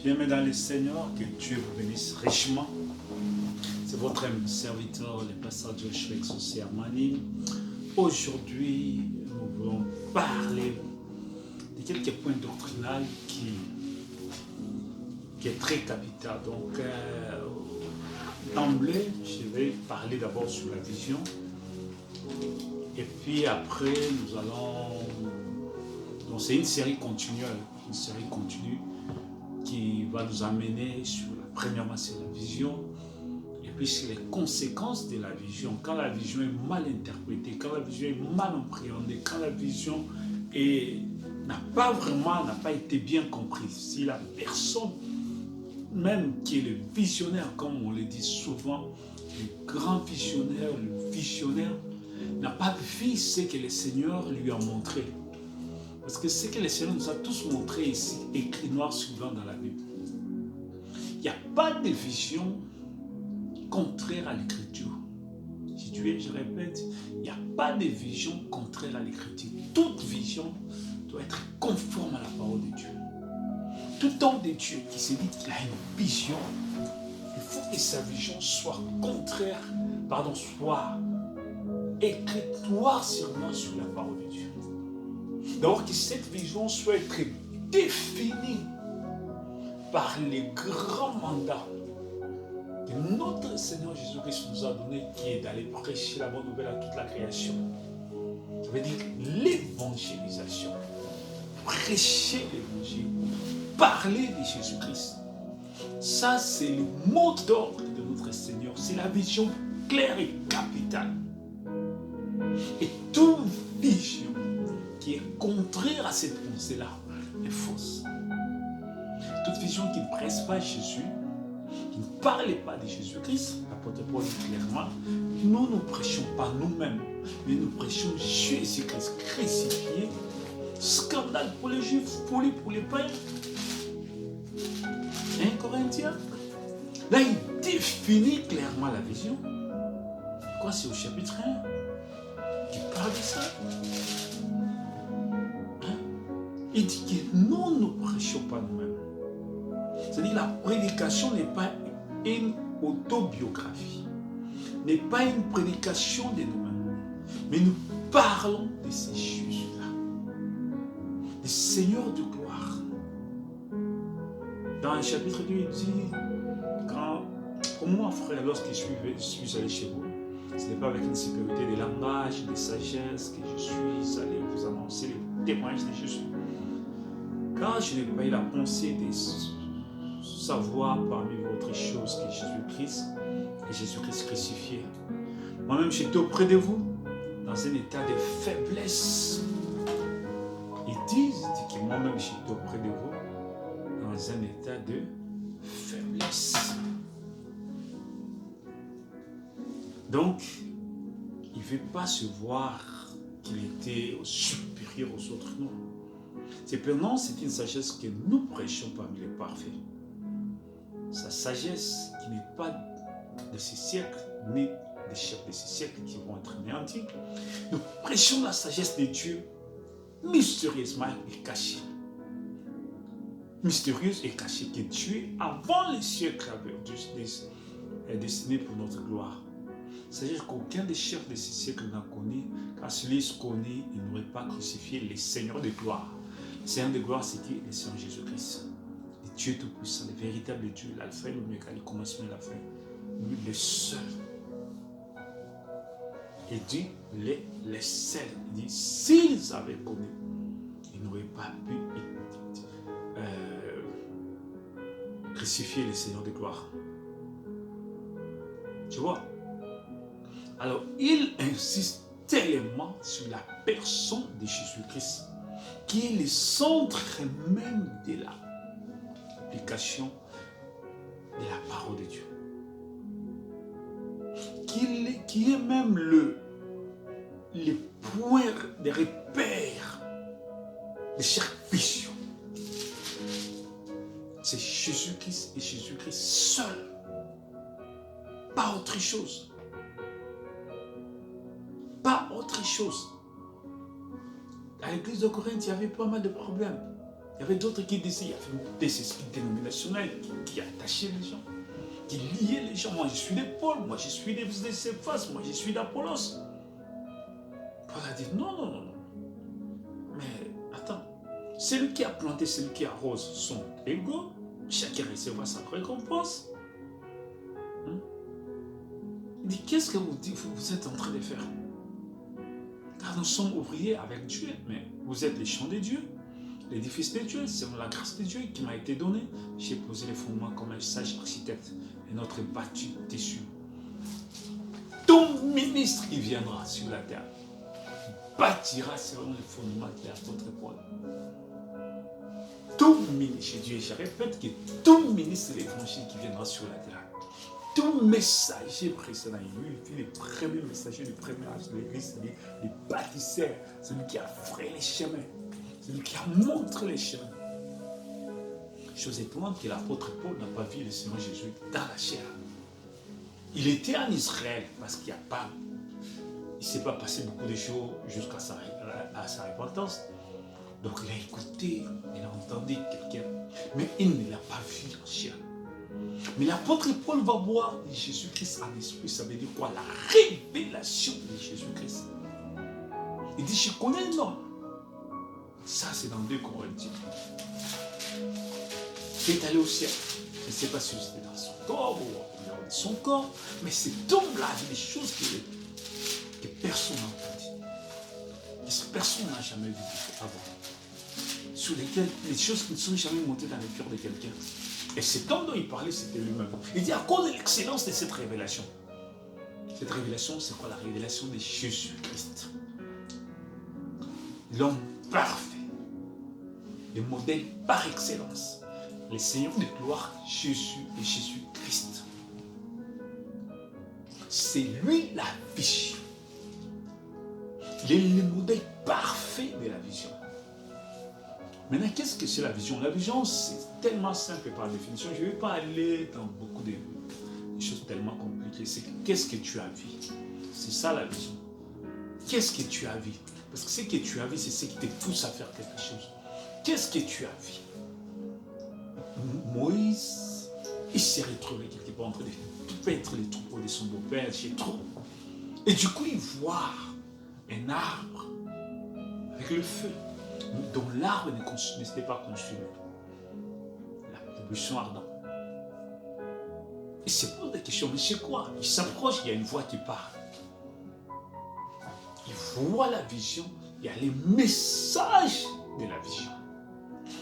Bien-aimés dans le Seigneur, que Dieu vous bénisse richement. C'est votre serviteur, le pasteur Joshua Exaucé Armani. Aujourd'hui, nous voulons parler de quelques points doctrinaux qui est très capital. Donc, d'emblée, je vais parler d'abord sur la vision. Et puis après, nous allons... Donc, c'est une série continue qui va nous amener sur premièrement sur la vision et puis sur les conséquences de la vision. Quand la vision est mal interprétée, quand la vision est mal appréhendée, quand la vision n'a pas été bien comprise, si la personne même qui est le visionnaire, comme on le dit souvent, le grand visionnaire, le visionnaire, n'a pas vu ce que le Seigneur lui a montré. Parce que ce que le Seigneur nous a tous montré ici, écrit noir sur blanc dans la Bible. Il n'y a pas de vision contraire à l'écriture. Je répète, il n'y a pas de vision contraire à l'écriture. Toute vision doit être conforme à la parole de Dieu. Tout homme de Dieu qui se dit qu'il a une vision, il faut que sa vision soit soit écrite noir sur blanc sur la parole de Dieu. Donc que cette vision soit définie par les grands mandats que notre Seigneur Jésus-Christ nous a donné, qui est d'aller prêcher la bonne nouvelle à toute la création. Ça veut dire l'évangélisation. Prêcher l'évangile, parler de Jésus-Christ. Ça, c'est le mot d'ordre de notre Seigneur. C'est la vision claire et capitale. Et toute vision qui est contraire à cette pensée-là est fausse. Toute vision qui ne presse pas Jésus, qui ne parle pas de Jésus-Christ, l'apôtre Paul dit clairement, nous ne prêchons pas nous-mêmes, mais nous prêchons Jésus-Christ crucifié, scandale pour les Juifs, folie pour les païens. 1 Corinthiens, là il définit clairement la vision. Quoi, c'est au chapitre 1 qui parle de ça. Il dit que nous ne prêchons pas nous-mêmes. C'est-à-dire que la prédication n'est pas une autobiographie, n'est pas une prédication de nous-mêmes, mais nous parlons de ces choses-là. Le Seigneur de gloire. Dans le chapitre 2, il dit, pour moi, frère, lorsque je suis allé chez vous, ce n'est pas avec une supériorité de langage, de sagesse que je suis allé vous annoncer le témoignage de Jésus. Car je n'ai pas eu la pensée de savoir parmi votre chose que Jésus-Christ et Jésus-Christ crucifié. Moi-même, j'étais auprès de vous dans un état de faiblesse. Ils disent que moi-même, j'étais auprès de vous dans un état de faiblesse. Donc, il ne veut pas se voir qu'il était supérieur aux autres, non. Cependant, c'est une sagesse que nous prêchons parmi les parfaits. Sa sagesse qui n'est pas de ces siècles, ni des chefs de ces siècles qui vont être anéantis. Nous prêchons la sagesse de Dieu mystérieusement et cachée. Mystérieuse et cachée que Dieu, avant les siècles, avait destinée pour notre gloire. C'est-à-dire qu'aucun des chefs de ces siècles n'a connu, car celui qui connaît, il n'aurait pas crucifié les seigneurs de gloire. Le Seigneur de gloire, c'est qui? Le Seigneur Jésus-Christ. Le Dieu Tout-Puissant, le véritable Dieu, l'alpha et l'oméga, le commencement et la fin. Lui, le seul. Il dit, les seuls. Il dit, s'ils avaient connu, ils n'auraient pas pu crucifier le Seigneur de gloire. Tu vois? Alors, il insiste tellement sur la personne de Jésus-Christ, qui est le centre même de l'application de la parole de Dieu. Qui est même le point de repère de chaque vision. C'est Jésus-Christ et Jésus-Christ seul. Pas autre chose. Pas autre chose. À l'église de Corinthe, il y avait pas mal de problèmes. Il y avait d'autres qui disaient, il y avait des esprits dénominationnels qui attachaient les gens, qui liaient les gens. Moi, je suis de Paul, moi, je suis de Céphas, moi, je suis d'Apollos. Paul a dit, non, non, non, non. Mais attends, celui qui a planté, celui qui arrose sont égaux. Chacun recevra sa récompense. Il dit, qu'est-ce que vous êtes en train de faire? Car nous sommes ouvriers avec Dieu, mais vous êtes les champs de Dieu, l'édifice de Dieu, c'est la grâce de Dieu qui m'a été donnée. J'ai posé les fondements comme un sage architecte et notre bâti dessus. Ton ministre qui viendra sur la terre bâtira selon les fondements de l'apôtre Paul. Tout ministre, je répète que tout ministre de l'évangile qui viendra sur la terre, tout messager précédent, lui, les premiers messagers du premier âge de l'église, les bâtisseurs, celui qui a fait les chemins, celui qui a montré les chemins. Chose étonnante que l'apôtre Paul n'a pas vu le Seigneur Jésus dans la chair. Il était en Israël parce qu'il ne s'est pas passé beaucoup de choses jusqu'à sa repentance. Donc il a écouté, il a entendu quelqu'un, mais il ne l'a pas vu en chair. Mais l'apôtre Paul va voir Jésus-Christ en esprit, ça veut dire quoi? La révélation de Jésus-Christ. Il dit, je connais l'homme. Ça, c'est dans 2 Corinthiens. Qui est allé au ciel. Je ne sais pas si c'était dans son corps ou dans son corps, mais cet homme-là a des choses que personne n'a entendues. Que personne n'a jamais vues avant. Sur lesquelles les choses qui ne sont jamais montées dans le cœur de quelqu'un. Et cet homme dont il parlait, c'était lui-même. Il dit à cause de l'excellence de cette révélation. Cette révélation, c'est quoi? La révélation de Jésus-Christ. L'homme parfait. Le modèle par excellence. Le Seigneur de gloire, Jésus et Jésus-Christ. C'est lui la vision. Il est le modèle parfait de la vision. Maintenant, qu'est-ce que c'est la vision? La vision, c'est tellement simple par définition. Je ne vais pas aller dans beaucoup de choses tellement compliquées. C'est qu'est-ce que tu as vu? C'est ça la vision. Qu'est-ce que tu as vu? Parce que ce que tu as vu, c'est ce qui te pousse à faire quelque chose. Qu'est-ce que tu as vu? Moïse, il s'est retrouvé quelque part entre les troupeaux de son beau-père, Jéthro. Et du coup, il voit un arbre avec le feu, dont l'arbre n'était pas consumé. La buisson ardent. Il se pose des questions, mais c'est quoi? Il s'approche, il y a une voix qui parle. Il voit la vision, il y a les messages de la vision.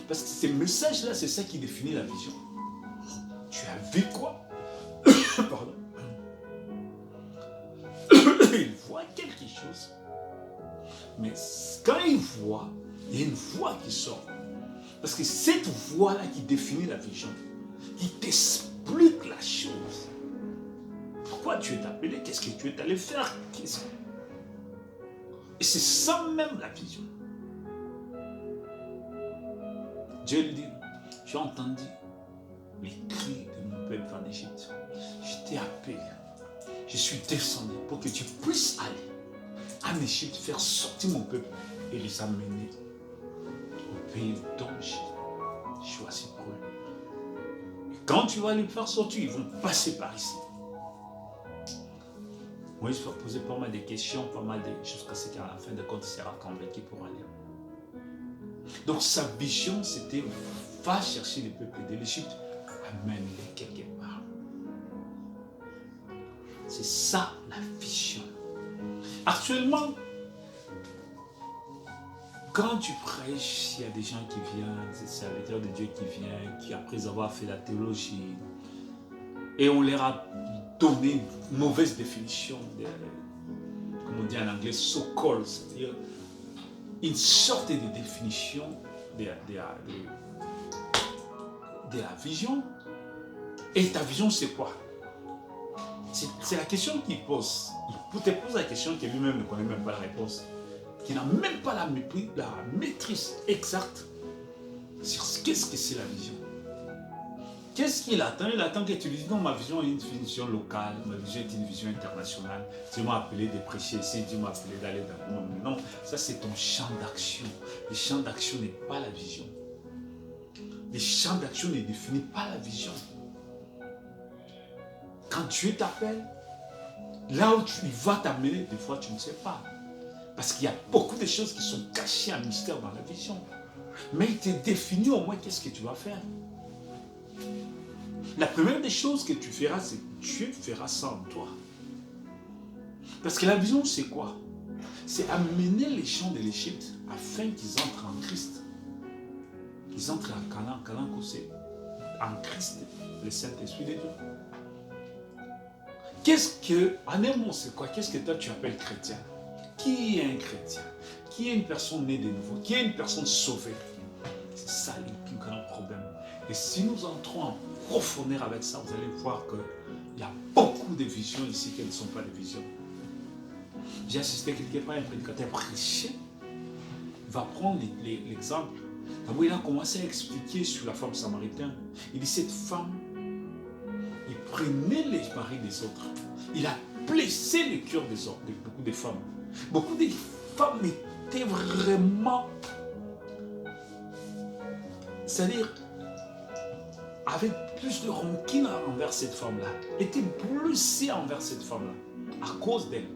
Parce que ces messages-là, c'est ça qui définit la vision. Tu as vu quoi? Pardon. Il voit quelque chose. Mais quand il voit, il y a une voix qui sort. Parce que cette voix-là qui définit la vision, qui t'explique la chose. Pourquoi tu es appelé? Qu'est-ce que tu es allé faire? Et c'est ça même la vision. Dieu lui dit, j'ai entendu les cris de mon peuple en Égypte. Je t'ai appelé. Je suis descendu pour que tu puisses aller en Égypte, faire sortir mon peuple et les amener au pays dont j'ai choisi pour eux. Et quand tu vas les faire sortir, ils vont passer par ici. Moïse va poser pas mal de questions, pas mal de choses, jusqu'à ce qu'à la fin de compte, il sera convaincu pour aller. Donc sa vision, c'était va chercher les peuples de l'Égypte, amène-les quelque part. C'est ça la vision. Actuellement, quand tu prêches, il y a des gens qui viennent, des serviteurs de Dieu qui viennent, qui après avoir fait la théologie, et on leur a donné une mauvaise définition, comme on dit en anglais, so-called, c'est-à-dire une sorte de définition de la vision. Et ta vision, c'est quoi? C'est la question qu'il pose. Il te pose la question que lui-même ne connaît même pas la réponse. Qui n'a même pas la maîtrise exacte sur qu'est-ce que c'est la vision. Qu'est-ce qu'il attend? Il attend que tu lui dises non, ma vision est une vision locale, ma vision est une vision internationale. Tu m'as appelé de prêcher ici, tu m'as appelé d'aller dans le monde. Non, ça c'est ton champ d'action. Le champ d'action n'est pas la vision. Les champs d'action ne définissent pas la vision. Quand Dieu t'appelle, là où il va t'amener, des fois tu ne sais pas. Parce qu'il y a beaucoup de choses qui sont cachées en mystère dans la vision. Mais il te définit au moins qu'est-ce que tu vas faire. La première des choses que tu feras, c'est que Dieu fera ça en toi. Parce que la vision, c'est quoi? C'est amener les gens de l'Égypte afin qu'ils entrent en Christ. Qu'ils entrent en Canaan. Canaan, c'est en Christ, le Saint-Esprit de Dieu. Qu'est-ce que, en un mot, c'est quoi? Qu'est-ce que toi tu appelles chrétien? Qui est un chrétien? Qui est une personne née de nouveau? Qui est une personne sauvée? C'est ça le plus grand problème. Et si nous entrons en profondeur avec ça, vous allez voir qu'il y a beaucoup de visions ici qui ne sont pas des visions. J'ai assisté quelque part à un prédicateur prêcher. Il va prendre l'exemple. D'abord, il a commencé à expliquer sur la femme samaritaine. Il dit, cette femme, il prenait les maris des autres. Il a blessé le cœur des autres, de beaucoup de femmes. Beaucoup de femmes étaient vraiment, c'est-à-dire, avec plus de rancune envers cette femme-là, étaient blessées envers cette femme-là, à cause d'elle.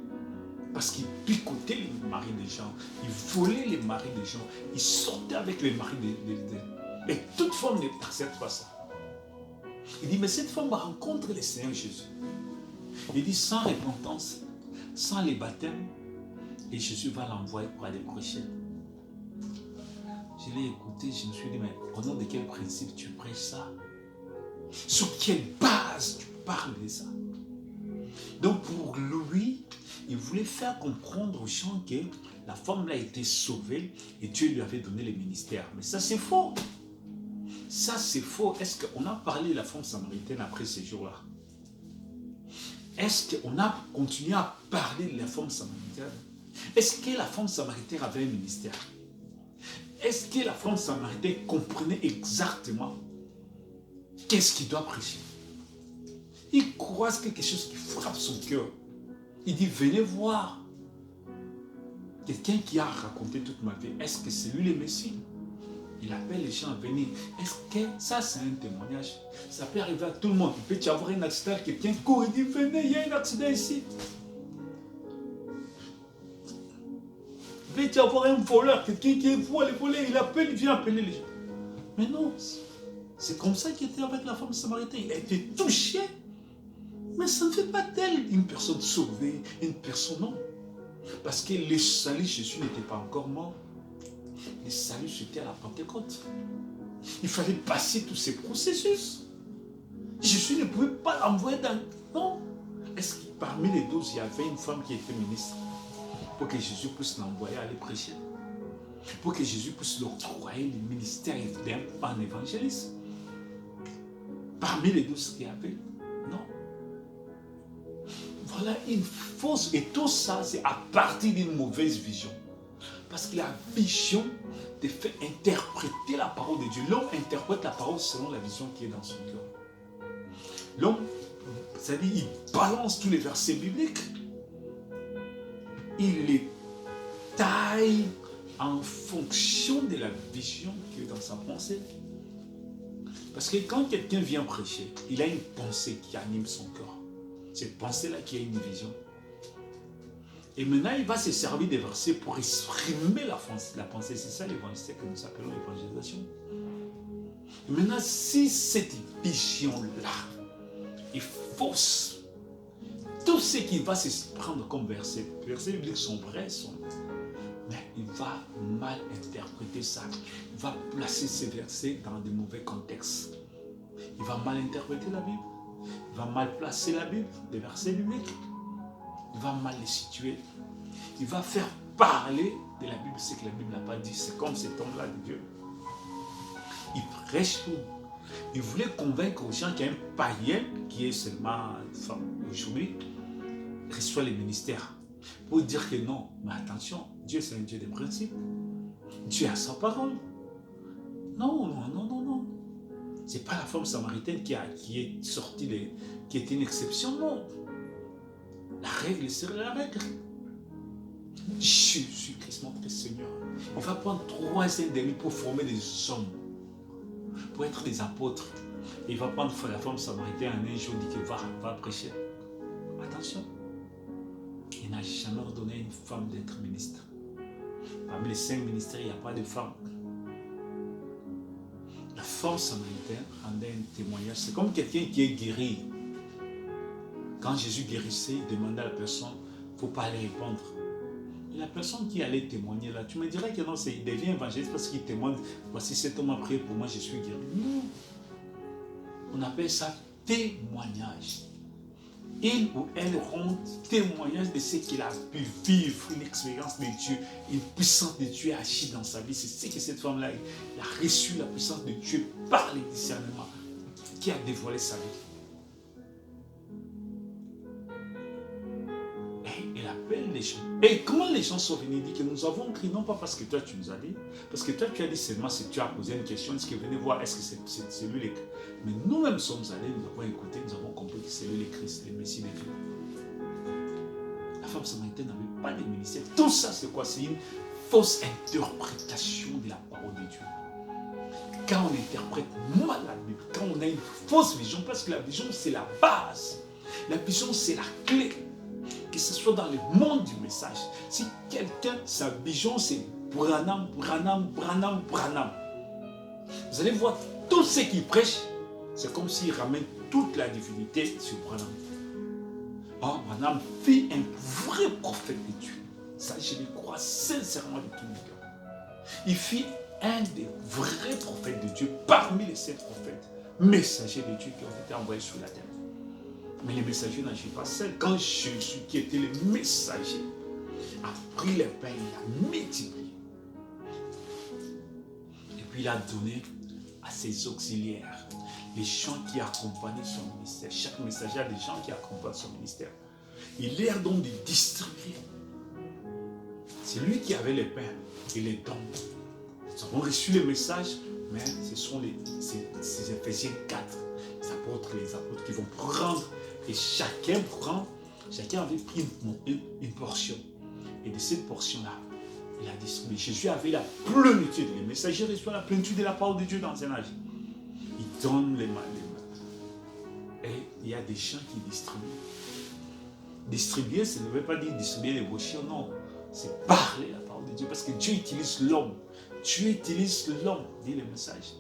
Parce qu'il picotait les maris des gens, il volait les maris des gens, il sortait avec les maris des gens. Et toute femme n'accepte pas ça. Il dit, mais cette femme rencontre le Seigneur Jésus. Il dit, sans repentance, sans les baptêmes, et Jésus va l'envoyer pour aller prêcher. Je l'ai écouté, je me suis dit, mais au nom de quel principe tu prêches ça? Sur quelle base tu parles de ça? Donc pour lui, il voulait faire comprendre aux gens que la femme a été sauvée et Dieu lui avait donné le ministère. Mais ça c'est faux. Ça c'est faux. Est-ce qu'on a parlé de la femme samaritaine après ces jours-là? Est-ce qu'on a continué à parler de la femme samaritaine? Est-ce que la femme samaritaine avait un ministère? Est-ce que la femme samaritaine comprenait exactement qu'est-ce qu'il doit prêcher? Il croise quelque chose qui frappe son cœur. Il dit, venez voir quelqu'un qui a raconté toute ma vie. Est-ce que c'est lui le Messie? Il appelle les gens à venir. Est-ce que ça c'est un témoignage? Ça peut arriver à tout le monde. Il peut y avoir un accident, quelqu'un court et dit, venez, il y a un accident ici. Il peut y avoir un voleur, quelqu'un qui voit les voleurs, il appelle, il vient appeler les gens. Mais non, c'est comme ça qu'il était avec la femme samaritaine. Il a été touché. Mais ça ne fait pas d'elle une personne sauvée, une personne non. Parce que le salut, Jésus n'était pas encore mort. Le salut, c'était à la Pentecôte. Il fallait passer tous ces processus. Jésus ne pouvait pas l'envoyer dans... Non. Est-ce que parmi les 12, il y avait une femme qui était ministre? Pour que Jésus puisse l'envoyer aller prêcher. Pour que Jésus puisse l'octroyer le ministère d'un évangéliste. Parmi les 12 qu'il y avait, non. Voilà une fausse. Et tout ça, c'est à partir d'une mauvaise vision. Parce que la vision te fait interpréter la parole de Dieu. L'homme interprète la parole selon la vision qui est dans son cœur. L'homme, c'est-à-dire, il balance tous les versets bibliques. Il les taille en fonction de la vision qui est dans sa pensée. Parce que quand quelqu'un vient prêcher, il a une pensée qui anime son cœur. Cette pensée-là qui a une vision. Et maintenant, il va se servir des versets pour exprimer la pensée. C'est ça l'évangile que nous appelons l'évangélisation. Et maintenant, si cette vision-là est fausse, tout ce qui va se prendre comme verset, les versets bibliques sont vrais, mais il va mal interpréter ça. Il va placer ces versets dans de mauvais contextes. Il va mal interpréter la Bible. Il va mal placer la Bible, les versets bibliques. Il va mal les situer. Il va faire parler de la Bible ce que la Bible n'a pas dit. C'est comme cet homme-là de Dieu. Il prêche tout. Il voulait convaincre aux gens qu'il y a un païen qui est seulement aujourd'hui reçoit les ministères. Pour dire que non, mais attention, Dieu c'est un Dieu de principe. Dieu a sa parole. Non, non, non, non, non. C'est pas la femme samaritaine qui est sortie, qui était une exception, non. La règle serait la règle. Jésus-Christ, notre Seigneur, il va prendre 3 ans de nuit pour former des hommes. pour être des apôtres. Et il va prendre la femme samaritaine un jour, dit que va prêcher. Attention, il n'a jamais ordonné à une femme d'être ministre. Parmi les 5 ministères, il n'y a pas de femme. La femme samaritaine rendait un témoignage. C'est comme quelqu'un qui est guéri. Quand Jésus guérissait, il demandait à la personne, il ne faut pas aller répondre. Et la personne qui allait témoigner là, tu me dirais que non, il devient évangéliste parce qu'il témoigne, voici cet homme a prié pour moi, je suis guéri. Non. On appelle ça témoignage. Il ou elle rend témoignage de ce qu'il a pu vivre, une expérience de Dieu, une puissance de Dieu agit dans sa vie. C'est ce que cette femme-là a reçu, la puissance de Dieu par les discernements, qui a dévoilé sa vie. Et elle appelle les gens. Et quand les gens sont venus, ils disent que nous avons crié, non pas parce que toi tu nous as dit, parce que toi tu as dit seulement si tu as posé une question, est-ce que venez voir, est-ce que c'est lui le Christ? Mais nous-mêmes sommes allés, nous avons écouté, nous avons compris que c'est lui le Christ, le Messie de Dieu. La femme samaritaine n'avait pas de ministère. Tout ça c'est quoi? C'est une fausse interprétation de la parole de Dieu. Quand on interprète mal la Bible, quand on a une fausse vision, parce que la vision c'est la base, la vision c'est la clé. Que ce soit dans le monde du message. Si quelqu'un, sa vision c'est Branham, Branham, Branham, Branham. Vous allez voir, tout ce qu'il prêche, c'est comme s'il ramène toute la divinité sur Branham. Oh, Branham fut un vrai prophète de Dieu. Ça, je le crois sincèrement de tout mon cœur. Il fut un des vrais prophètes de Dieu parmi les 7 prophètes, messagers de Dieu qui ont été envoyés sur la terre. Mais les messagers n'agissent pas seuls. Quand Jésus, qui était le messager, a pris les pains, il a multiplié. Et puis il a donné à ses auxiliaires, les gens qui accompagnaient son ministère. Chaque messager a des gens qui accompagnent son ministère. Il leur donne de distribuer. C'est lui qui avait les pains et les dons. Nous avons reçu le message, mais ce sont ces Éphésiens 4, les apôtres qui vont prendre. Et chacun avait pris une portion. Et de cette portion-là, il a distribué. Jésus avait la plénitude. Les messagers reçoivent la plénitude de la parole de Dieu dans un âge. Il donne les mains. Et il y a des gens qui distribuent. Distribuer, ça ne veut pas dire distribuer les brochures, non. C'est parler la parole de Dieu. Parce que Dieu utilise l'homme. Dieu utilise l'homme, dit le message.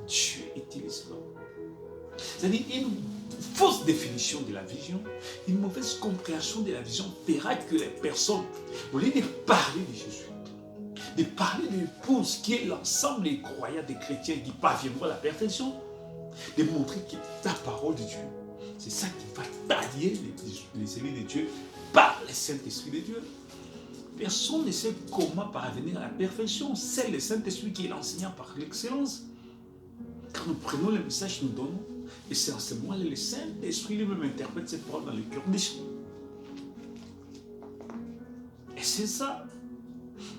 Dieu utilise l'homme. C'est-à-dire une fausse définition de la vision, une mauvaise compréhension de la vision fera que les personnes, au lieu de parler de Jésus, de parler de l'épouse qui est l'ensemble des croyants, des chrétiens qui parviendront à la perfection, de montrer que la parole de Dieu, c'est ça qui va tailler les élus de Dieu par le Saint-Esprit de Dieu. Personne ne sait comment parvenir à la perfection. C'est le Saint-Esprit qui est l'enseignant par l'excellence. Quand nous prenons le message, nous donnons. Et c'est en ce moment que le Saint-Esprit lui-même interprète cette parole dans le cœur des gens. Et c'est ça.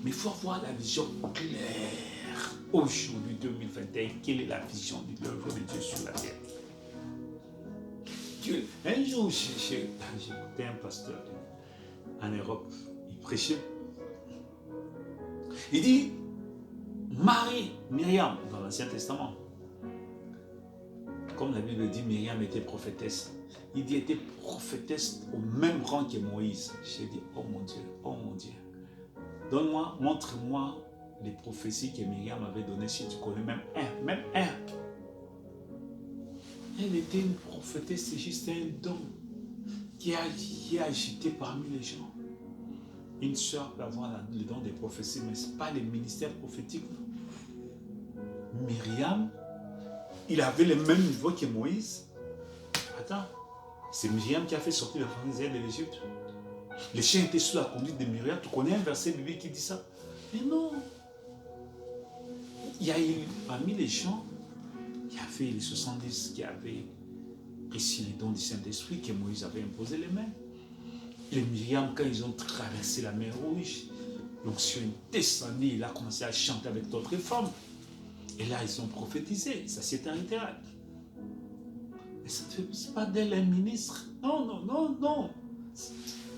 Mais il faut avoir la vision claire. Aujourd'hui, 2021, quelle est la vision de l'œuvre de Dieu sur la terre? Un jour, j'ai écouté un pasteur en Europe. Il prêchait. Il dit, Marie, Myriam, dans l'Ancien Testament, comme la Bible dit, Myriam était prophétesse. Il dit, elle était prophétesse au même rang que Moïse. J'ai dit, oh mon Dieu. Donne-moi, montre-moi les prophéties que Myriam avait données, si tu connais même un. Elle était une prophétesse, c'est juste un don qui est agité parmi les gens. Une sœur peut avoir le don des prophéties, mais ce n'est pas les ministères prophétiques. Myriam, il avait le même niveau que Moïse. Attends, c'est Myriam qui a fait sortir les Pharisiens de l'Égypte. Les chiens étaient sous la conduite de Myriam. Tu connais un verset biblique qui dit ça? Mais non. Il y a eu parmi les gens, il y avait les 70 qui avaient reçu les dons du Saint-Esprit que Moïse avait imposé les mains. Les Myriam, quand ils ont traversé la mer Rouge, l'onction est descendue, il a commencé à chanter avec d'autres femmes. Et là, ils ont prophétisé. Ça s'est arrêté là. Mais ça ne fait pas d'elle un ministre. Non.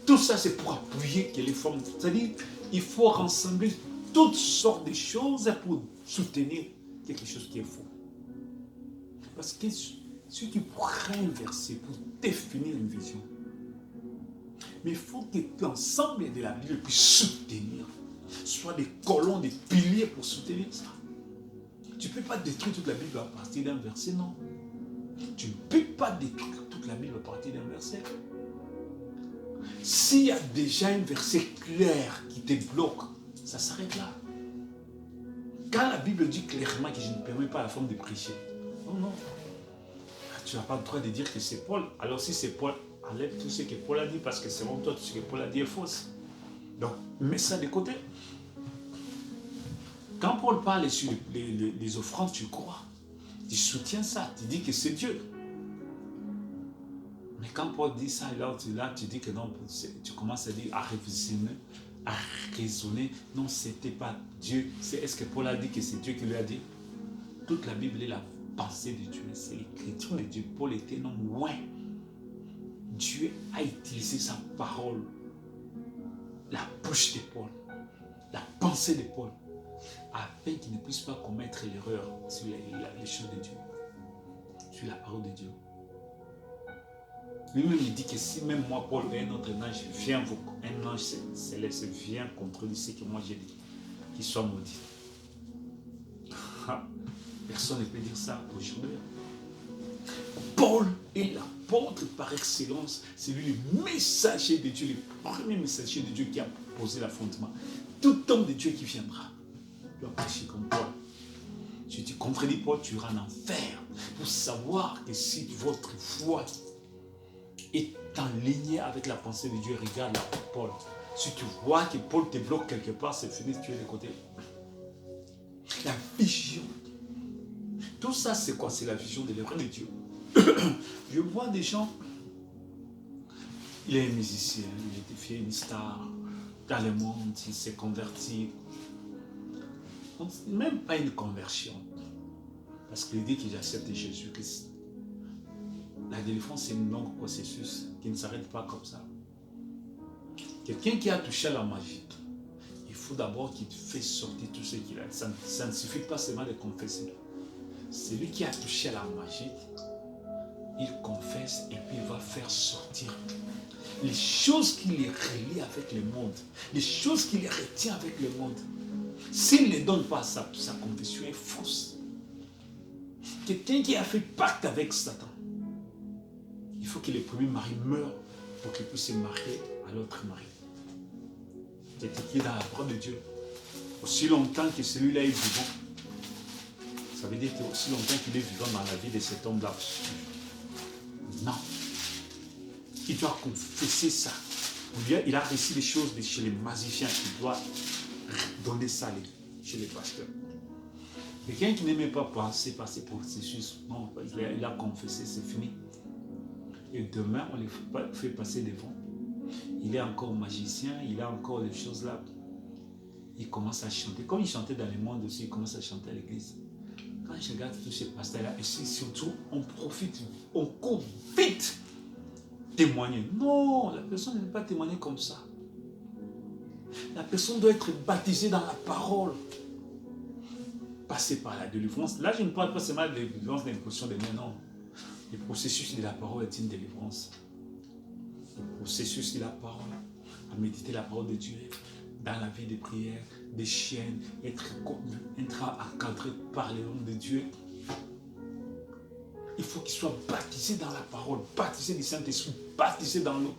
Tout ça, c'est pour appuyer que les femmes. C'est-à-dire, il faut rassembler toutes sortes de choses pour soutenir quelque chose qui est faux. Parce que si tu prends un verset pour définir une vision, mais il faut que l'ensemble de la Bible puisse soutenir, soit des colonnes, des piliers pour soutenir ça. Tu ne peux pas détruire toute la Bible à partir d'un verset, non. Tu ne peux pas détruire toute la Bible à partir d'un verset. S'il y a déjà un verset clair qui te bloque, ça s'arrête là. Quand la Bible dit clairement que je ne permets pas à la femme de prêcher, non. Tu n'as pas le droit de dire que c'est Paul. Alors si c'est Paul, enlève tout ce que Paul a dit, parce que selon toi, tout ce que Paul a dit est faux. Donc, mets ça de côté. Quand Paul parle sur les offrandes, tu crois. Tu soutiens ça. Tu dis que c'est Dieu. Mais quand Paul dit ça, là, tu dis que non, tu commences à dire, à raisonner. Non, c'était pas Dieu. Est-ce que Paul a dit que c'est Dieu qui lui a dit? Toute la Bible est la pensée de Dieu. C'est l'écriture de Dieu. Paul était non loin. Dieu a utilisé sa parole, la bouche de Paul, la pensée de Paul, afin qu'il ne puisse pas commettre l'erreur sur les choses de Dieu, sur la parole de Dieu. Lui-même, il dit que si même moi, Paul, et un autre ange vient, un ange céleste vient contredire ce que moi j'ai dit, qu'il soit maudit. Personne ne peut dire ça aujourd'hui. Paul est l'apôtre par excellence. C'est lui le messager de Dieu, le premier messager de Dieu qui a posé l'affrontement. Tout homme de Dieu qui viendra doit prêcher comme Paul. Si tu contredis Paul, tu iras en enfer. Pour savoir que si votre foi est en ligne avec la pensée de Dieu, regarde l'apôtre Paul. Si tu vois que Paul te bloque quelque part, c'est fini, tu es de côté. La vision. Tout ça, c'est quoi? C'est la vision de l'œuvre de Dieu. Je vois des gens, il est un musicien, il est devenu une star dans le monde, il s'est converti. Même pas une conversion. Parce qu'il dit qu'il accepte Jésus-Christ. La délivrance, c'est un long processus qui ne s'arrête pas comme ça. Quelqu'un qui a touché à la magie, il faut d'abord qu'il fasse sortir tout ce qu'il a. Ça ne suffit pas seulement de confesser. Celui qui a touché à la magie, il confesse et puis il va faire sortir les choses qui les relient avec le monde, les choses qui les retient avec le monde. S'il ne donne pas sa confession est fausse. Quelqu'un qui a fait pacte avec Satan, il faut que le premier mari meure pour qu'il puisse se marier à l'autre mari. C'est écrit dans la parole de Dieu. Aussi longtemps que celui-là est vivant, ça veut dire que aussi longtemps qu'il est vivant dans la vie de cet homme-là, non. Il doit confesser ça. Ou bien il a reçu des choses de chez les magiciens, il doit donner ça chez les pasteurs. Quelqu'un qui n'aimait pas passer par ces processus, non, il a confessé, c'est fini. Et demain, on les fait passer devant. Il est encore magicien, il a encore des choses là. Il commence à chanter. Comme il chantait dans le monde aussi, il commence à chanter à l'église. Quand je regarde tous ces pasteurs-là, et surtout, on profite, on court vite témoigner. Non, la personne ne peut pas témoigner comme ça. La personne doit être baptisée dans la parole. Passer par la délivrance. Là, je ne parle pas seulement de délivrance d'imposition des mains, non. Le processus de la parole est une délivrance. Le processus de la parole, à méditer la parole de Dieu, dans la vie de prière, des chaînes, être encadré par les hommes de Dieu. Il faut qu'il soit baptisé dans la parole, baptisé du Saint-Esprit, baptisé dans l'eau.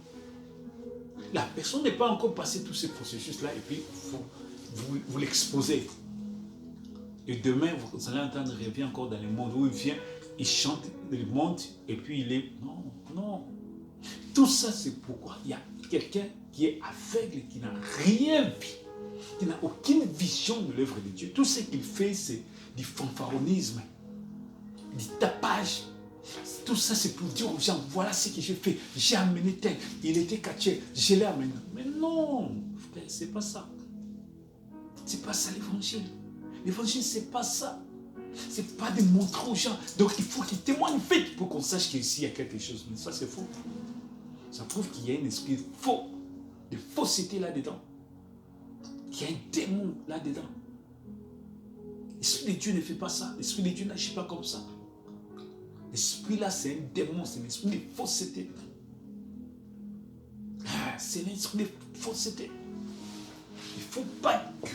La personne n'est pas encore passé tous ces processus-là et puis vous l'exposez. Et demain, vous allez entendre, il revient encore dans le monde où il vient, il chante, il monte et puis il est... Non, non. Tout ça, c'est pourquoi il y a quelqu'un qui est aveugle, qui n'a rien vu, qui n'a aucune vision de l'œuvre de Dieu. Tout ce qu'il fait, c'est du fanfaronisme, du tapage. Tout ça, c'est pour dire aux gens, voilà ce que j'ai fait. J'ai amené tel, il était caché, je l'ai amené. Mais non, c'est pas ça. C'est pas ça l'évangile. L'évangile, c'est pas ça. C'est pas de montrer aux gens. Donc, il faut qu'ils témoignent vite pour qu'on sache qu'ici, il y a quelque chose. Mais ça, c'est faux. Ça prouve qu'il y a un esprit faux, de fausseté là-dedans. Qu'il y a un démon là-dedans. L'Esprit de Dieu ne fait pas ça. L'Esprit de Dieu n'agit pas comme ça. L'esprit-là, c'est un démon, c'est l'esprit de fausseté. C'est l'esprit de fausseté. Il faut pas que...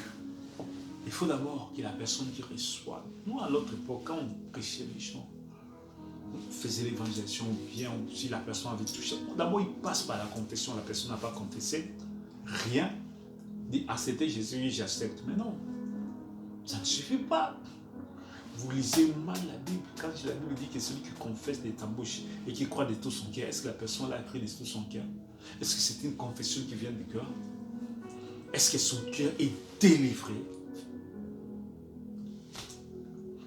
Il faut d'abord que la personne qui reçoit... Nous, à l'autre époque, quand on prêchait les gens, on faisait l'évangélisation bien, si la personne avait touché... D'abord, il passe par la confession, la personne n'a pas confessé, rien. Dit, accepter Jésus, oui, j'accepte. Mais non, ça ne suffit pas. Vous lisez mal la Bible. Quand la Bible dit que celui qui confesse de ta bouche et qui croit de tout son cœur, est-ce que la personne l'a cru de tout son cœur? Est-ce que c'est une confession qui vient du cœur? Est-ce que son cœur est délivré?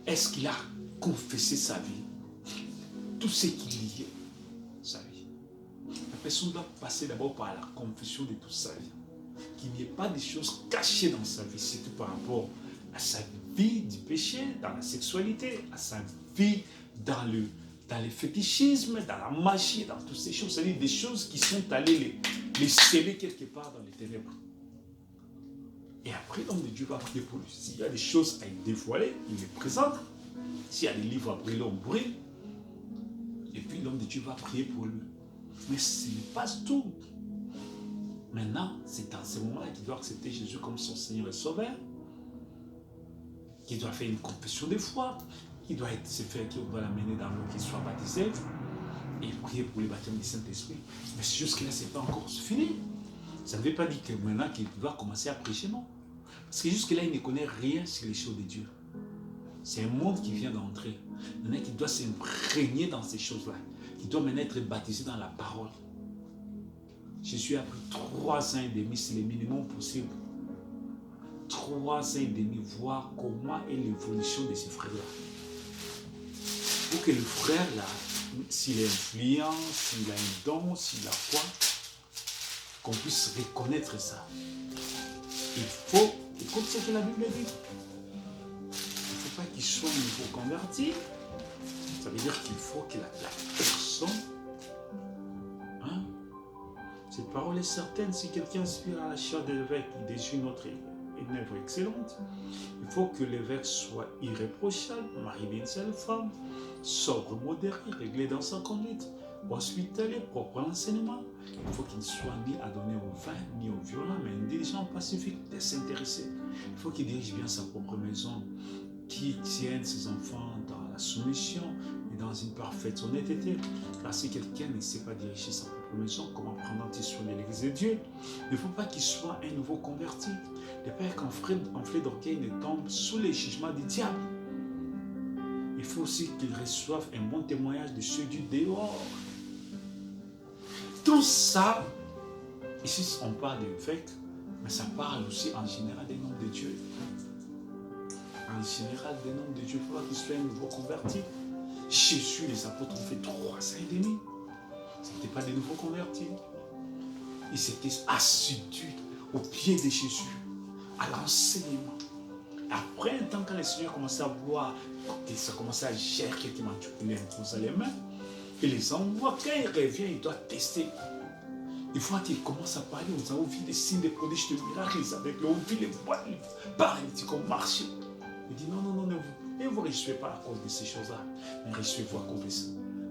Est-ce qu'il a confessé sa vie? Tout ce qui liait sa vie. La personne doit passer d'abord par la confession de toute sa vie. Qu'il n'y ait pas de choses cachées dans sa vie, surtout par rapport à sa vie du péché, dans la sexualité, à sa vie dans le fétichisme, dans la magie, dans toutes ces choses. C'est-à-dire des choses qui sont allées les sceller quelque part dans les ténèbres. Et après, l'homme de Dieu va prier pour lui. S'il y a des choses à dévoiler, il les présente. S'il y a des livres à brûler, on brûle. Et puis l'homme de Dieu va prier pour lui. Mais ce n'est pas tout. Maintenant, c'est dans ce moment-là qu'il doit accepter Jésus comme son Seigneur et Sauveur. Qu'il doit faire une confession de foi. Qu'il doit l'amener dans l'eau, qu'il soit baptisé. Et prier pour le baptême du Saint-Esprit. Mais jusque-là, ce n'est pas encore fini. Ça ne veut pas dire que maintenant qu'il doit commencer à prêcher, non. Parce que jusque-là, il ne connaît rien sur les choses de Dieu. C'est un monde qui vient d'entrer. Maintenant, qu'il doit s'imprégner dans ces choses-là. Qu'il doit maintenant être baptisé dans la parole. Jésus a pris 3 ans et demi, c'est le minimum possible. 3 ans et demi, voir comment est l'évolution de ces frères-là. Pour que le frère, là, s'il est influent, s'il a un don, s'il a quoi, qu'on puisse reconnaître ça. Il faut, écoute ce que la Bible dit. Il ne faut pas qu'il soit nouveau converti. Ça veut dire qu'il faut que la personne, cette parole est certaine, si quelqu'un aspire à la chair de l'évêque, il désire une œuvre excellente. Il faut que l'évêque soit irréprochable, marié d'une seule femme, sobre, modéré, réglé dans sa conduite, hospitalier, propre à l'enseignement. Il faut qu'il ne soit ni adonné au vin, ni au violent, mais intelligent, pacifique, désintéressé. Il faut qu'il dirige bien sa propre maison, qu'il tienne ses enfants dans la soumission et dans une parfaite honnêteté. Car si quelqu'un ne sait pas diriger sa propre maison, comment prendre soin de l'Église de Dieu? Il ne faut pas qu'il soit un nouveau converti. De peur qu'enflé d'orgueil ne tombe sous les jugements du diable. Il faut aussi qu'il reçoive un bon témoignage de ceux du dehors. Tout ça, ici on parle d'évêques, mais ça parle aussi en général des noms de Dieu. En général des noms de Dieu, il faut pas qu'il soit un nouveau converti. Jésus, les apôtres ont fait 3 ans et demi. Ce n'étaient pas des nouveaux convertis. Ils s'étaient assidus au pied de Jésus, à l'enseignement. Après un temps, quand le Seigneur commençait à voir que ça commençait à gérer quelqu'un, il les impose les mains. Il les envoie. Quand il revient, il doit tester. Il faut qu'il commence à parler. Nous avons vu des signes, des prodiges, des miracles avec lui. On vit les paralytiques ont marché. Il dit non, ne vous réjouissez pas à cause de ces choses-là, mais réjouissez-vous à cause de ça.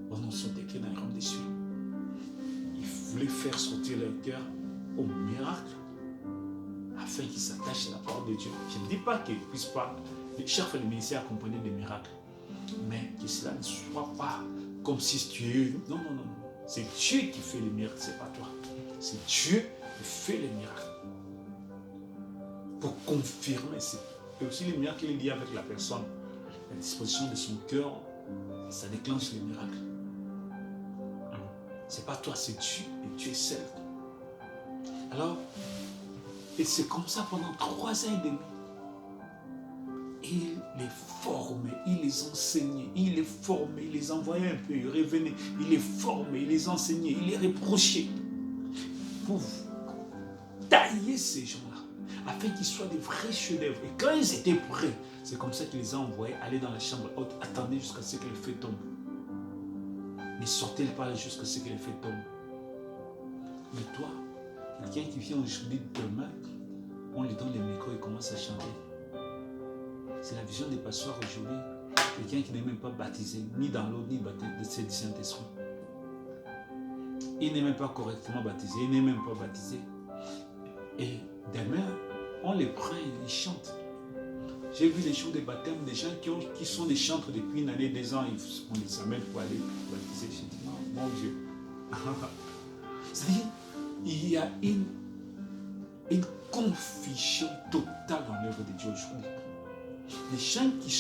Vos noms sont écrits dans les royaume des cieux. Il voulait faire sortir leur cœur au miracle, afin qu'ils s'attachent à la parole de Dieu. Je ne dis pas qu'ils ne puissent pas, chaque fois le ministère accompagné des miracles, mais que cela ne soit pas comme si tu es... Non. C'est Dieu qui fait les miracles, ce n'est pas toi. C'est Dieu qui fait les miracles. Pour confirmer, et aussi les miracles liés avec la personne. La disposition de son cœur, ça déclenche les miracles. C'est pas toi, c'est Dieu, et Dieu est seul. Alors, et c'est comme ça pendant 3 ans et demi. Il les formait, il les enseignait, il les formait, il les envoyait un peu, il revenait, il les formait, il les enseignait, il les reprochait. Pour tailler ces gens-là, afin qu'ils soient des vrais chefs-d'œuvre. Et quand ils étaient prêts, c'est comme ça qu'il les a envoyés aller dans la chambre haute, attendez jusqu'à ce que le feu tombe. Ne sortez pas jusqu'à ce que le feu tombe. Mais toi, quelqu'un qui vient aujourd'hui, demain, on lui donne le micro et commence à chanter. C'est la vision des pasteurs aujourd'hui. Quelqu'un qui n'est même pas baptisé, ni dans l'eau, ni baptisé du Saint-Esprit. Il n'est même pas correctement baptisé, il n'est même pas baptisé. Et demain, on les prend et ils chantent. J'ai vu les jours de baptême des gens qui sont des chantres depuis une année, 2 ans, on les amène pour aller baptiser. Je dis, non, mon Dieu. C'est-à-dire, il y a une confusion totale dans l'œuvre de Dieu aujourd'hui. Les gens qui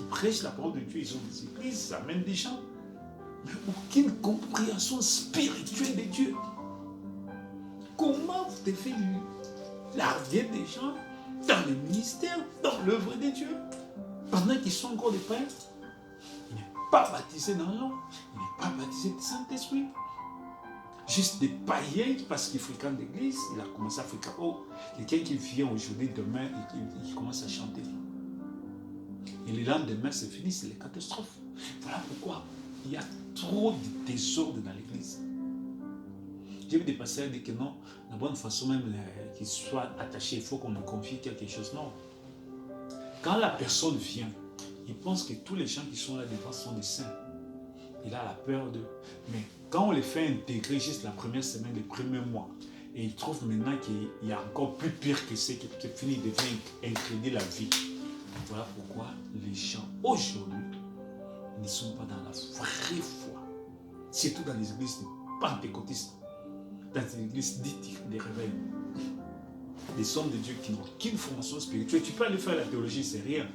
prêchent la parole de Dieu, ils ont des églises, ils amènent des gens, mais aucune compréhension spirituelle de Dieu. Comment vous devez larguer des gens dans le ministère, dans l'œuvre de Dieu, pendant qu'ils sont encore des païens? Il n'est pas baptisé dans l'eau, il n'est pas baptisé du Saint-Esprit. Juste des païens parce qu'il fréquente l'église, il a commencé à fréquenter. Oh, quelqu'un qui vient aujourd'hui, demain, il commence à chanter. Et le lendemain, c'est fini, c'est les catastrophes. Voilà pourquoi il y a trop de désordre dans l'église. J'ai vu des pasteurs dire que non, la bonne façon même qu'il soit attaché, il faut qu'on me confie quelque chose. Non. Quand la personne vient, il pense que tous les gens qui sont là devant sont des saints. Il a la peur d'eux. Mais quand on les fait intégrer juste la première semaine, les premiers mois, et il trouve maintenant qu'il y a encore plus pire que c'est fini, il devient incrédule la vie. Voilà pourquoi les gens aujourd'hui ne sont pas dans la vraie foi. Surtout dans les églises pentecôtistes, dans les églises dites des réveils. Des hommes de Dieu qui n'ont aucune formation spirituelle. Tu peux aller faire la théologie, c'est rien.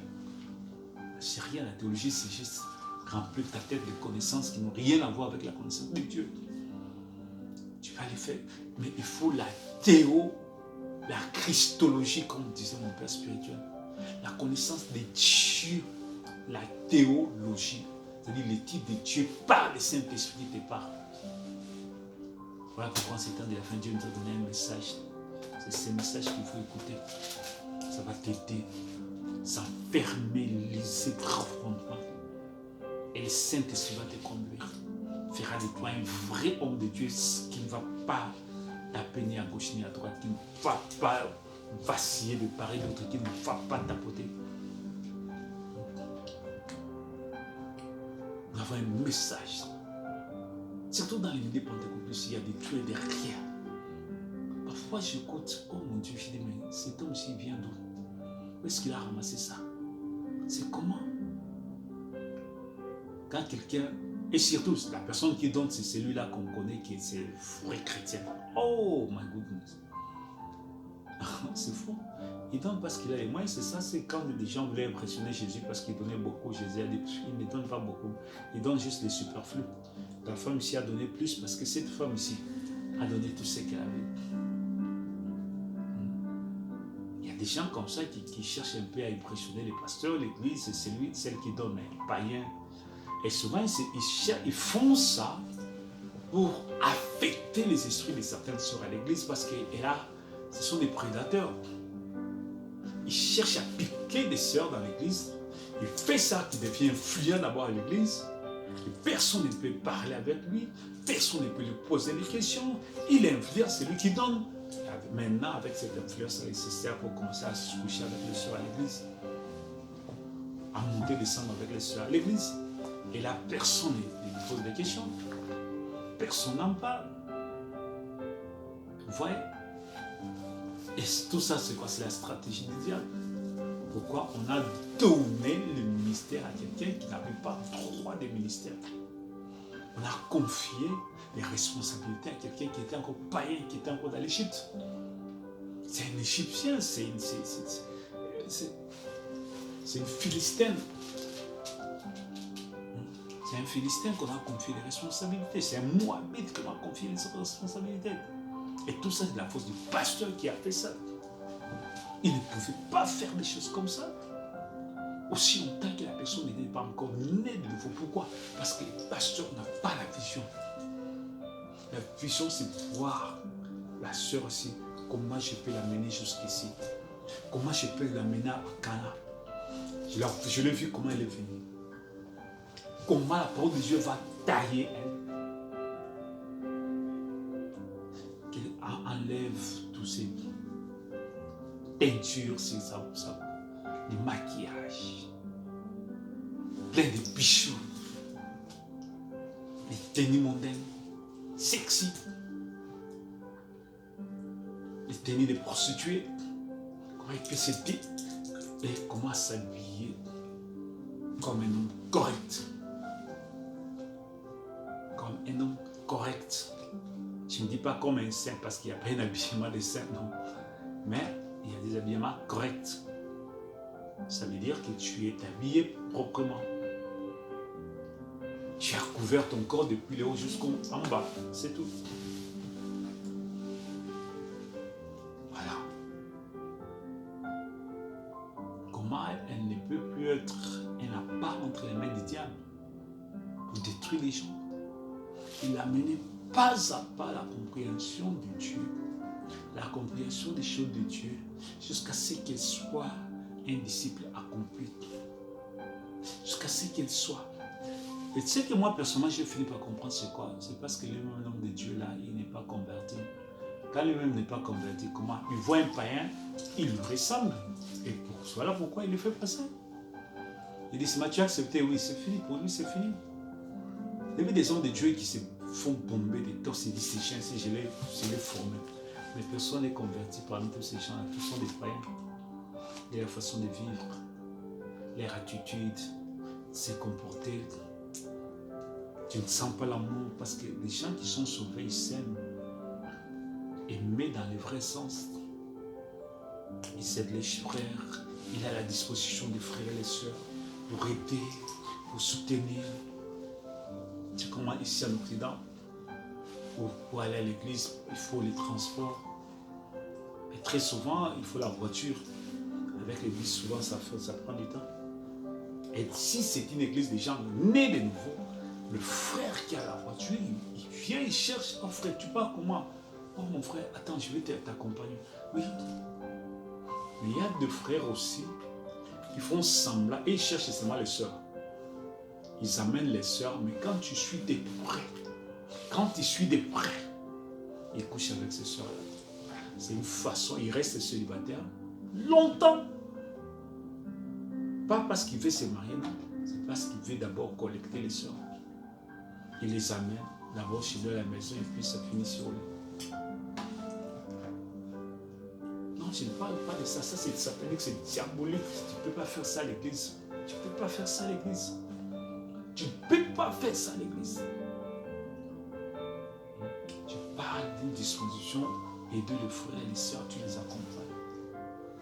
C'est rien, la théologie, c'est juste remplir ta tête de connaissances qui n'ont rien à voir avec la connaissance de Dieu. Tu vas aller faire, mais il faut la christologie, comme disait mon père spirituel. La connaissance de Dieu, la théologie, c'est-à-dire l'étude de Dieu par le Saint-Esprit qui te parle. Voilà pourquoi en ces temps de la fin, Dieu nous a donné un message. C'est ce message qu'il faut écouter. Ça va t'aider, s'enfermer les profondément. Et le Saint-Esprit va te conduire. Fera de toi un vrai homme de Dieu qui ne va pas taper ni à gauche ni à droite, qui ne va pas vaciller de part et d'autre, qui ne va pas tapoter. Nous avons un message. Surtout dans les milieux pentecôtistes, il y a des tués derrière. Parfois j'écoute, oh mon Dieu, je dis, mais cet homme-ci vient d'où? Où est-ce qu'il a ramassé ça? C'est comment? Quand quelqu'un, et surtout la personne qui donne, c'est celui-là qu'on connaît, qui est ce vrai chrétien. Oh my goodness. C'est fou. Il donne parce qu'il a les moyens, c'est ça, c'est quand des gens voulaient impressionner Jésus parce qu'il donnait beaucoup. Jésus a dit, il ne donne pas beaucoup, il donne juste les superflus. La femme ici a donné plus parce que cette femme ici a donné tout ce qu'elle avait. Il y a des gens comme ça qui cherchent un peu à impressionner les pasteurs, l'église, c'est celle qui donne, un païen. Et souvent, ils font ça pour affecter les esprits de certaines sœurs à l'église parce que là, ce sont des prédateurs. Ils cherchent à piquer des sœurs dans l'église. Il fait ça qui devient influent d'abord à l'église. Et personne ne peut parler avec lui. Personne ne peut lui poser des questions. Il influence, c'est lui qui donne. Maintenant, avec cette influence nécessaire pour commencer à se coucher avec les sœurs à l'église. À monter, descendre avec les sœurs à l'église. Et là, personne ne lui pose des questions. Personne n'en parle. Vous voyez? Et tout ça, c'est quoi? C'est la stratégie du diable. Pourquoi on a donné le ministère à quelqu'un qui n'avait pas droit de ministère? On a confié les responsabilités à quelqu'un qui était encore païen, qui était encore dans l'Égypte. C'est un Égyptien, c'est une Philistine. C'est un Philistin qu'on a confié les responsabilités. C'est un Moabite qu'on a confié les responsabilités. Et tout ça, c'est la force du pasteur qui a fait ça. Il ne pouvait pas faire des choses comme ça. Aussi longtemps que la personne n'était pas encore née de nouveau. Pourquoi? Parce que le pasteur n'a pas la vision. La vision, c'est de voir la sœur aussi. Comment je peux l'amener jusqu'ici? Comment je peux l'amener à Cana? Je l'ai vu comment elle est venue. Comment la parole de Dieu va tailler elle. Qu'elle enlève tous ces teintures, les maquillages. plein de bijoux, les tenues mondaines, sexy, les tenues des prostituées, comment il peut se dire et comment s'habiller comme un homme correct. Comme un homme correct. Je ne dis pas comme un saint parce qu'il n'y a pas un habillement de saint, non. Mais il y a des habillements corrects. Ça veut dire que tu es habillé proprement. Tu as couvert ton corps depuis le haut jusqu'en bas. C'est tout. Voilà. Comment elle ne peut plus être un appât entre les mains du diable pour détruire les gens. Il a mené pas à pas la compréhension de Dieu, la compréhension des choses de Dieu, jusqu'à ce qu'elle soit un disciple accompli. Jusqu'à ce qu'elle soit. Et tu sais que moi, personnellement, j'ai fini par comprendre c'est quoi. C'est parce que lui-même, l'homme de Dieu, là, il n'est pas converti. Quand lui-même n'est pas converti, comment? Il voit un païen, il lui ressemble. Et voilà pourquoi il le fait passer. Il dit, si tu as accepté, oui, c'est fini. Pour lui, c'est fini. Il y a des hommes de Dieu qui se font bomber des torses et disent, ces chiens, si je les formé. Mais personne n'est converti parmi tous ces gens-là. Tous sont des païens. Et leur façon de vivre, leur attitude, se comporter. Tu ne sens pas l'amour parce que les gens qui sont sauvés, ils s'aiment. Aimer dans le vrai sens. Ils aident les frères. Il a la disposition des frères et les sœurs pour aider, pour soutenir. C'est comment ici en Occident, pour aller à l'église, il faut les transports. Et très souvent, il faut la voiture. Avec l'église, souvent, ça prend du temps. Et si c'est une église des gens nés de nouveau, le frère qui a la voiture, il vient, il cherche. Oh frère, tu pars comment? Oh mon frère, attends, je vais t'accompagner. Oui. Mais il y a deux frères aussi qui font semblant et ils cherchent seulement les sœurs. Ils amènent les sœurs, mais quand tu suis des près, ils couchent avec ces sœurs-là. C'est une façon, ils restent célibataires longtemps. Pas parce qu'il veut se marier, non. C'est parce qu'il veut d'abord collecter les sœurs. Il les amène d'abord chez eux à la maison et puis ça finit sur lui. Non, je ne parle pas de ça. Ça, c'est satanique, c'est diabolique. Tu ne peux pas faire ça à l'église. Tu ne peux pas faire ça à l'église. Tu ne peux pas faire ça à l'église. Tu parles d'une disposition, aider les frères et les sœurs, tu les accompagnes.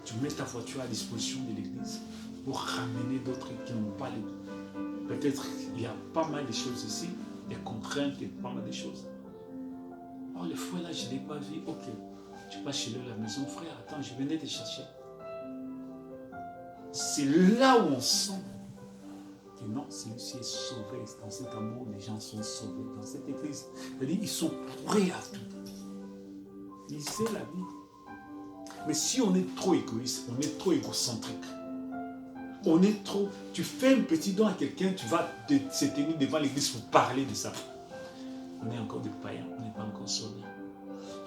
Tu mets ta voiture à disposition de l'église pour ramener d'autres qui n'ont pas les... Peut-être il y a pas mal de choses ici, des contraintes et pas mal de choses. Oh, les frères là, je ne l'ai pas vu. Ok, tu passes chez eux à la maison, frère, attends, je venais te chercher. C'est là où on sent que non, celui-ci est sauvé. Dans cet amour, les gens sont sauvés. Dans cette église, c'est-à-dire ils sont prêts à tout. Ils savent la vie. Mais si on est trop égoïste, on est trop égocentrique, on est trop... Tu fais un petit don à quelqu'un, tu vas se tenir devant l'église pour parler de ça. On est encore des païens, on n'est pas encore sauvés.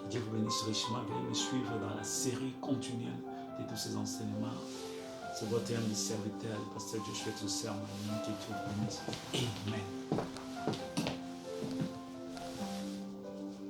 Que Dieu vous bénisse richement. Veuillez me suivre dans la série continuelle de tous ces enseignements. C'est votre âme de serviteur, le pasteur Joshua Toussaint, qui est tout bénisse. Amen.